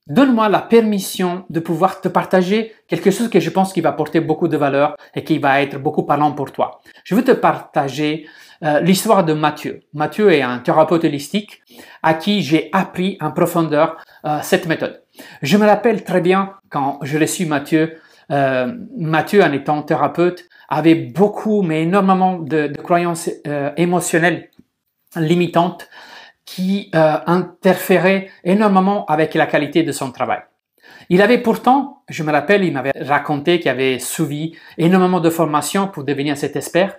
donne-moi la permission de pouvoir te partager quelque chose que je pense qui va apporter beaucoup de valeur et qui va être beaucoup parlant pour toi. Je veux te partager l'histoire de Mathieu. Mathieu est un thérapeute holistique à qui j'ai appris en profondeur cette méthode. Je me rappelle très bien quand je reçus Mathieu. Mathieu, en étant thérapeute, avait beaucoup, mais énormément de croyances émotionnelles limitantes qui interféraient énormément avec la qualité de son travail. Il avait pourtant, je me rappelle, il m'avait raconté qu'il avait suivi énormément de formations pour devenir cet expert.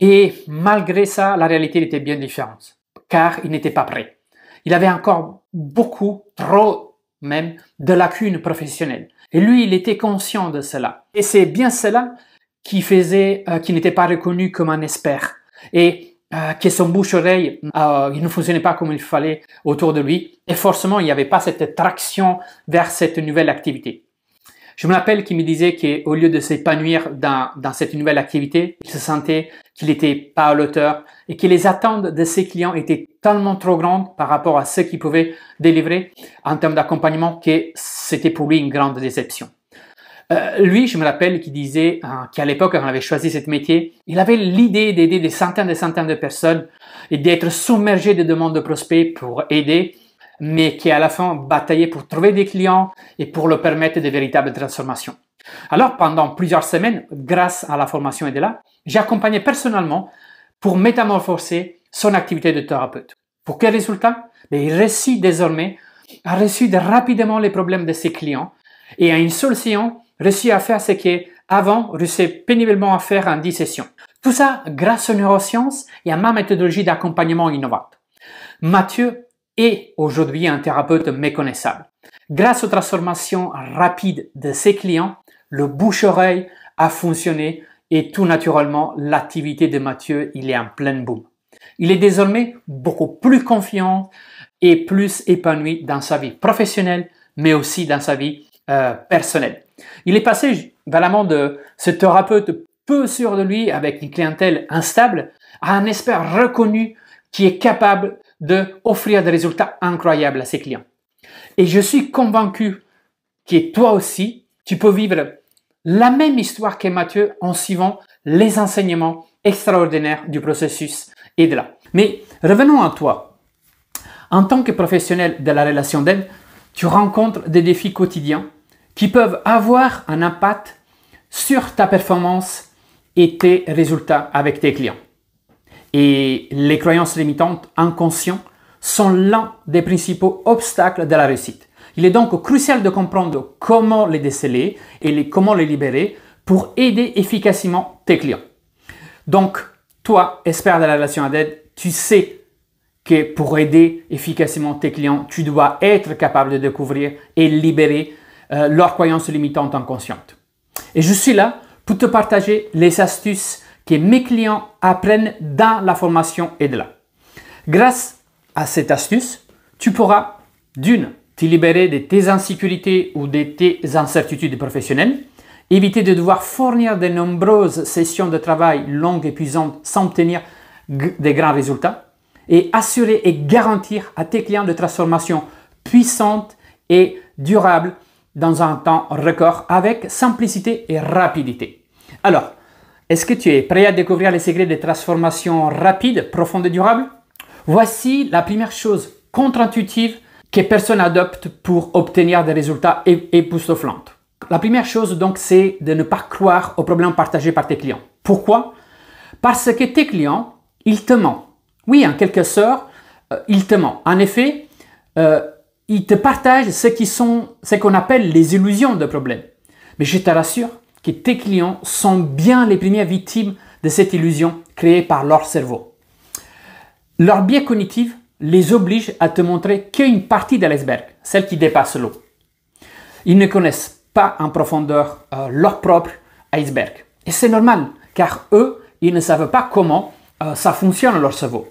Et malgré ça, la réalité était bien différente, car il n'était pas prêt. Il avait encore beaucoup, trop même, de lacunes professionnelles. Et lui, il était conscient de cela. Et c'est bien cela qui faisait qu'il n'était pas reconnu comme un expert. Et que son bouche-oreille il ne fonctionnait pas comme il fallait autour de lui. Et forcément, il n'y avait pas cette traction vers cette nouvelle activité. Je me rappelle qu'il me disait qu'au lieu de s'épanouir dans cette nouvelle activité, il se sentait qu'il n'était pas à l'auteur et que les attentes de ses clients étaient tellement trop grandes par rapport à ce qu'il pouvait délivrer en termes d'accompagnement que c'était pour lui une grande déception. Lui, je me rappelle qu'il disait qu'à l'époque, quand on avait choisi ce métier, il avait l'idée d'aider des centaines de personnes et d'être submergé de demandes de prospects pour aider, mais qui à la fin bataillait pour trouver des clients et pour leur permettre de véritables transformations. Alors, pendant plusieurs semaines, grâce à la formation EDELA, j'ai accompagné personnellement pour métamorphoser son activité de thérapeute. Pour quel résultat? Il réussit désormais à résoudre rapidement les problèmes de ses clients et à une seule séance, réussit à faire ce qu'avant réussit péniblement à faire en 10 sessions. Tout ça grâce aux neurosciences et à ma méthodologie d'accompagnement innovante. Mathieu est aujourd'hui un thérapeute méconnaissable. Grâce aux transformations rapides de ses clients, le bouche-oreille a fonctionné et tout naturellement, l'activité de Mathieu, il est en plein boom. Il est désormais beaucoup plus confiant et plus épanoui dans sa vie professionnelle, mais aussi dans sa vie personnelle. Il est passé vraiment de ce thérapeute peu sûr de lui avec une clientèle instable à un expert reconnu qui est capable d'offrir des résultats incroyables à ses clients. Et je suis convaincu que toi aussi, tu peux vivre la même histoire que Mathieu en suivant les enseignements extraordinaires du processus EDELA. Mais revenons à toi. En tant que professionnel de la relation d'aide, tu rencontres des défis quotidiens qui peuvent avoir un impact sur ta performance et tes résultats avec tes clients. Et les croyances limitantes inconscientes sont l'un des principaux obstacles de la réussite. Il est donc crucial de comprendre comment les déceler et comment les libérer pour aider efficacement tes clients. Donc, toi, expert de la relation d'aide, tu sais que pour aider efficacement tes clients, tu dois être capable de découvrir et libérer leurs croyances limitantes inconscientes. Et je suis là pour te partager les astuces que mes clients apprennent dans la formation EDELA. Grâce à cette astuce, tu pourras d'une, te libérer de tes insécurités ou de tes incertitudes professionnelles, éviter de devoir fournir de nombreuses sessions de travail longues et épuisantes sans obtenir de grands résultats, et assurer et garantir à tes clients de transformation puissante et durable dans un temps record avec simplicité et rapidité. Alors, est-ce que tu es prêt à découvrir les secrets des transformations rapides, profondes et durables? Voici la première chose contre-intuitive que personne adopte pour obtenir des résultats époustouflants. La première chose donc, c'est de ne pas croire aux problèmes partagés par tes clients. Pourquoi? Parce que tes clients, ils te mentent. Oui, en quelque sorte, ils te mentent. En effet, ils te partagent ce qu'on appelle les illusions de problèmes. Mais je te rassure que tes clients sont bien les premières victimes de cette illusion créée par leur cerveau. Leur biais cognitif les oblige à te montrer qu'une partie de l'iceberg, celle qui dépasse l'eau. Ils ne connaissent pas en profondeur leur propre iceberg. Et c'est normal, car eux, ils ne savent pas comment ça fonctionne leur cerveau.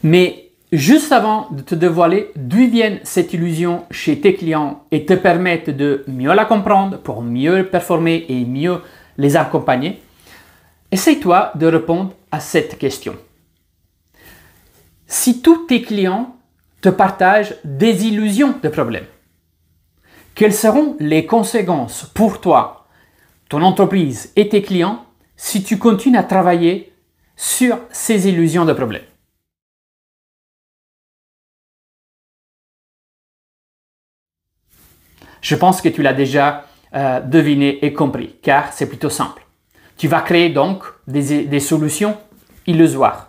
Mais juste avant de te dévoiler d'où vient cette illusion chez tes clients et te permettre de mieux la comprendre pour mieux performer et mieux les accompagner, essaye-toi de répondre à cette question. Si tous tes clients te partagent des illusions de problèmes, quelles seront les conséquences pour toi, ton entreprise et tes clients si tu continues à travailler sur ces illusions de problèmes? Je pense que tu l'as déjà deviné et compris, car c'est plutôt simple. Tu vas créer donc des solutions illusoires.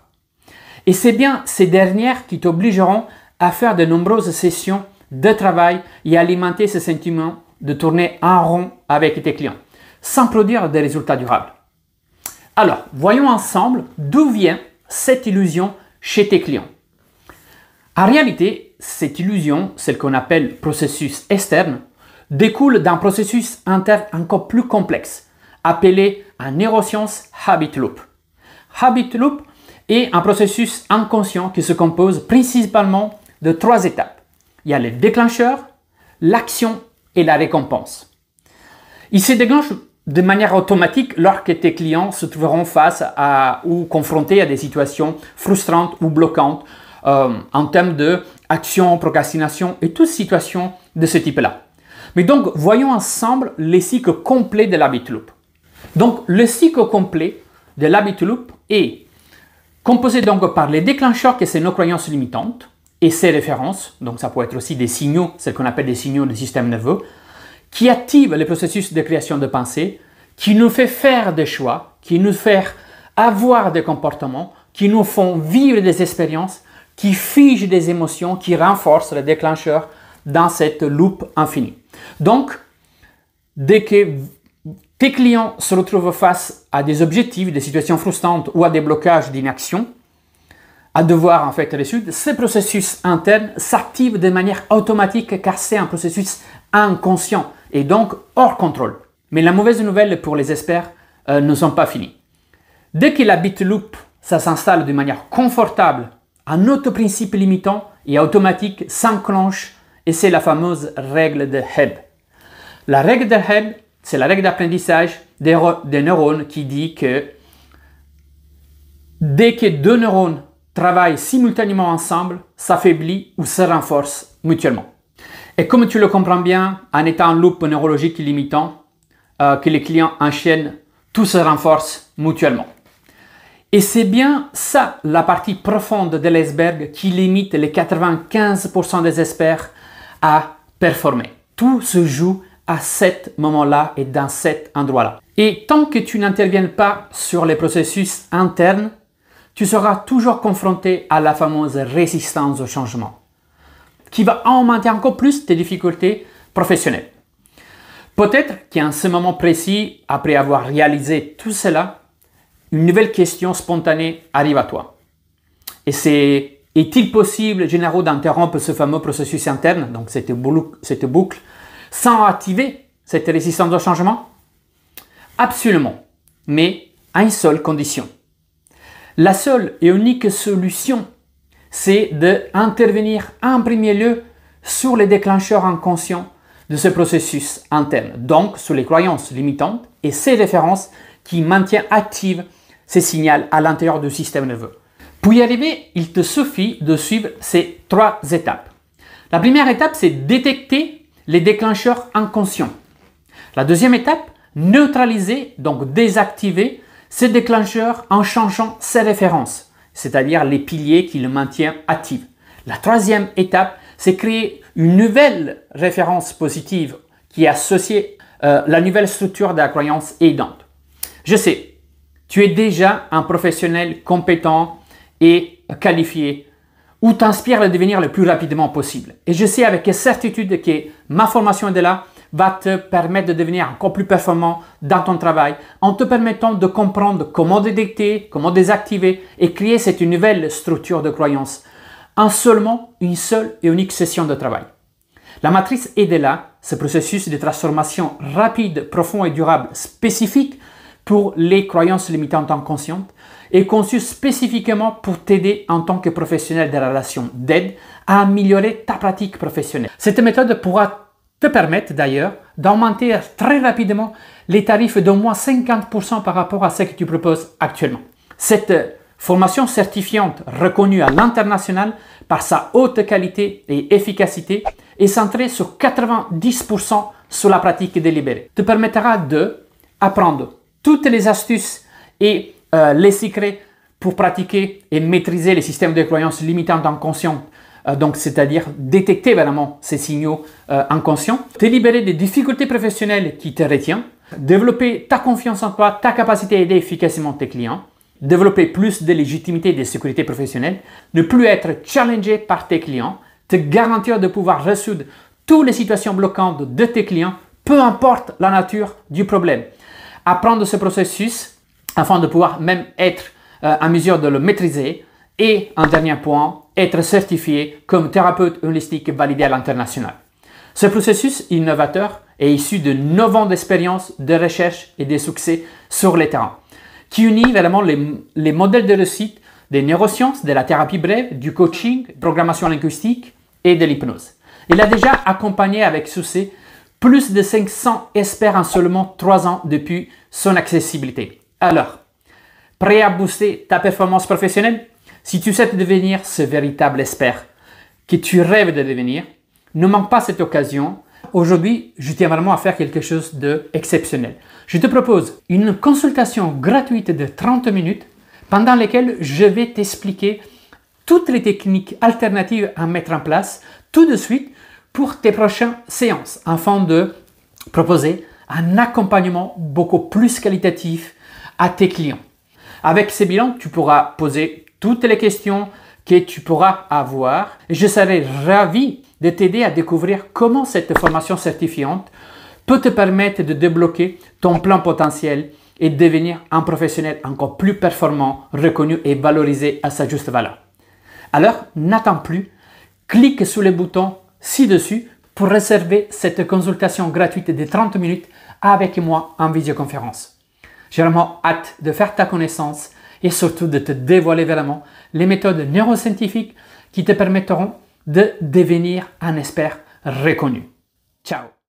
Et c'est bien ces dernières qui t'obligeront à faire de nombreuses sessions de travail et alimenter ce sentiment de tourner en rond avec tes clients, sans produire des résultats durables. Alors, voyons ensemble d'où vient cette illusion chez tes clients. En réalité, cette illusion, celle qu'on appelle processus externe, découle d'un processus interne encore plus complexe, appelé en neurosciences Habit Loop. Habit Loop est un processus inconscient qui se compose principalement de 3 étapes. Il y a le déclencheur, l'action et la récompense. Il se déclenche de manière automatique lorsque tes clients se trouveront face à ou confrontés à des situations frustrantes ou bloquantes en termes d'action, procrastination et toutes situations de ce type-là. Mais donc, voyons ensemble les cycles complets de l'Habit Loop. Donc, le cycle complet de l'Habit Loop est composé donc par les déclencheurs, que c'est nos croyances limitantes, et ses références, donc ça peut être aussi des signaux, ce qu'on appelle des signaux du système nerveux, qui activent le processus de création de pensée, qui nous fait faire des choix, qui nous fait avoir des comportements, qui nous font vivre des expériences, qui figent des émotions, qui renforcent le déclencheur dans cette loupe infinie. Donc, dès que tes clients se retrouvent face à des objectifs, des situations frustrantes ou à des blocages d'inaction, à devoir en fait résoudre, ce processus interne s'active de manière automatique car c'est un processus inconscient et donc hors contrôle. Mais la mauvaise nouvelle pour les experts ne sont pas finis. Dès que l'habit loop, ça s'installe de manière confortable, un autre principe limitant et automatique s'enclenche et c'est la fameuse règle de Hebb. La règle de Hebb, c'est la règle d'apprentissage des neurones qui dit que dès que 2 neurones travaillent simultanément ensemble, s'affaiblit ou se renforce mutuellement. Et comme tu le comprends bien, en étant un loop neurologique limitant, que les clients enchaînent, tout se renforce mutuellement. Et c'est bien ça la partie profonde de l'iceberg qui limite les 95% des experts à performer. Tout se joue à cet moment-là et dans cet endroit-là. Et tant que tu n'interviens pas sur les processus internes, tu seras toujours confronté à la fameuse résistance au changement, qui va augmenter encore plus tes difficultés professionnelles. Peut-être qu'en ce moment précis, après avoir réalisé tout cela, une nouvelle question spontanée arrive à toi. Et c'est, est-il possible, Gennaro, d'interrompre ce fameux processus interne, donc cette boucle, sans activer cette résistance au changement? Absolument, mais à une seule condition. La seule et unique solution, c'est d'intervenir en premier lieu sur les déclencheurs inconscients de ce processus interne, donc sur les croyances limitantes et ces références qui maintiennent actives ces signaux à l'intérieur du système nerveux. Pour y arriver, il te suffit de suivre ces 3 étapes. La première étape, c'est détecter les déclencheurs inconscients. La deuxième étape, neutraliser, donc désactiver ces déclencheurs en changeant ses références, c'est-à-dire les piliers qui le maintiennent actif. La troisième étape, c'est créer une nouvelle référence positive qui est associée à la nouvelle structure de la croyance aidante. Je sais, tu es déjà un professionnel compétent et qualifié ou t'inspires à le devenir le plus rapidement possible. Et je sais avec certitude que ma formation de là va te permettre de devenir encore plus performant dans ton travail en te permettant de comprendre comment détecter, comment désactiver et créer cette nouvelle structure de croyance en seulement une seule et unique session de travail. La matrice EDELA, ce processus de transformation rapide, profond et durable spécifique pour les croyances limitantes inconscientes, est conçu spécifiquement pour t'aider en tant que professionnel de la relation d'aide à améliorer ta pratique professionnelle. Cette méthode pourra te permettre d'ailleurs d'augmenter très rapidement les tarifs d'au moins 50% par rapport à ce que tu proposes actuellement. Cette Formation certifiante reconnue à l'international par sa haute qualité et efficacité et centrée sur 90% sur la pratique délibérée. Te permettra de apprendre toutes les astuces et les secrets pour pratiquer et maîtriser les systèmes de croyances limitantes inconscientes, donc c'est-à-dire détecter vraiment ces signaux inconscients, te libérer des difficultés professionnelles qui te retiennent, développer ta confiance en toi, ta capacité à aider efficacement tes clients, développer plus de légitimité et de sécurité professionnelle, ne plus être challengé par tes clients, te garantir de pouvoir résoudre toutes les situations bloquantes de tes clients, peu importe la nature du problème. Apprendre ce processus afin de pouvoir même être en mesure de le maîtriser. Et un dernier point, être certifié comme thérapeute holistique validé à l'international. Ce processus innovateur est issu de 9 ans d'expérience, de recherche et de succès sur le terrain, qui unit vraiment les modèles de réussite des neurosciences, de la thérapie brève, du coaching, programmation linguistique et de l'hypnose. Il a déjà accompagné avec succès plus de 500 experts en seulement 3 ans depuis son accessibilité. Alors, prêt à booster ta performance professionnelle? Si tu souhaites devenir ce véritable expert que tu rêves de devenir, ne manque pas cette occasion. Aujourd'hui, je tiens vraiment à faire quelque chose d'exceptionnel. Je te propose une consultation gratuite de 30 minutes pendant laquelle je vais t'expliquer toutes les techniques alternatives à mettre en place tout de suite pour tes prochaines séances afin de proposer un accompagnement beaucoup plus qualitatif à tes clients. Avec ces bilans, tu pourras poser toutes les questions que tu pourras avoir et je serai ravi de t'aider à découvrir comment cette formation certifiante peut te permettre de débloquer ton plein potentiel et devenir un professionnel encore plus performant, reconnu et valorisé à sa juste valeur. Alors, n'attends plus, clique sur le bouton ci-dessus pour réserver cette consultation gratuite de 30 minutes avec moi en visioconférence. J'ai vraiment hâte de faire ta connaissance et surtout de te dévoiler vraiment les méthodes neuroscientifiques qui te permettront de devenir un expert reconnu. Ciao!